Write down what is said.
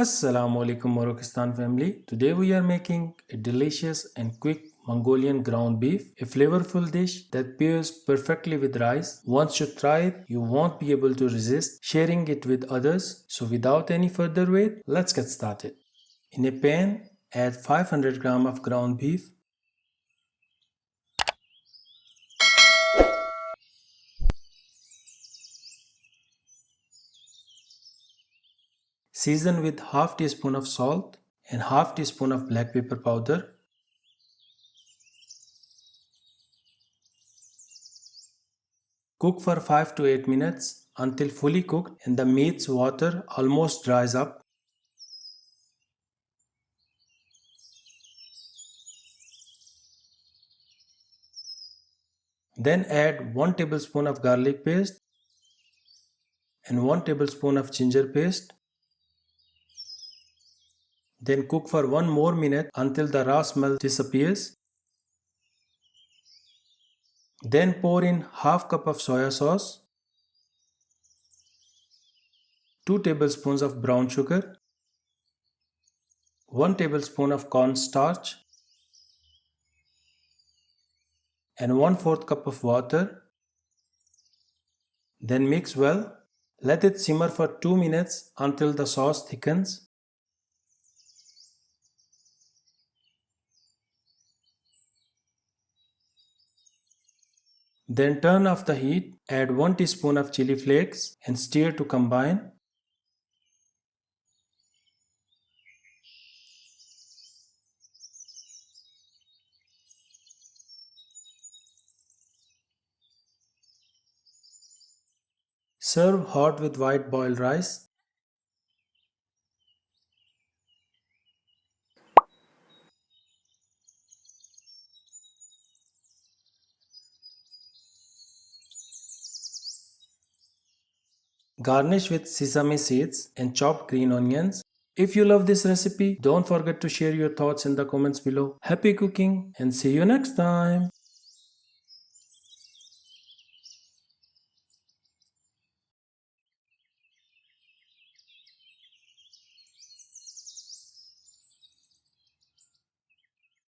Assalamu alaikum Moroccan family. Today we are making a delicious and quick Mongolian ground beef, a flavorful dish that pairs perfectly with rice. Once you try it, you won't be able to resist sharing it with others. So without any further wait, let's get started. In a pan, add 500 gram of ground beef. Season with half teaspoon of salt and half teaspoon of black pepper powder. Cook for 5 to 8 minutes until fully cooked and the meat's water almost dries up. Then add 1 tablespoon of garlic paste and 1 tablespoon of ginger paste. Then cook for 1 more minute until the raw smell disappears. Then pour in half cup of soya sauce, 2 tablespoons of brown sugar, 1 tablespoon of cornstarch and 1/4 cup of water. Then mix well. Let it simmer for 2 minutes until the sauce thickens. Then turn off the heat, add 1 teaspoon of chili flakes and stir to combine. Serve hot with white boiled rice. Garnish with sesame seeds and chopped green onions. If you love this recipe, don't forget to share your thoughts in the comments below. Happy cooking and see you next time.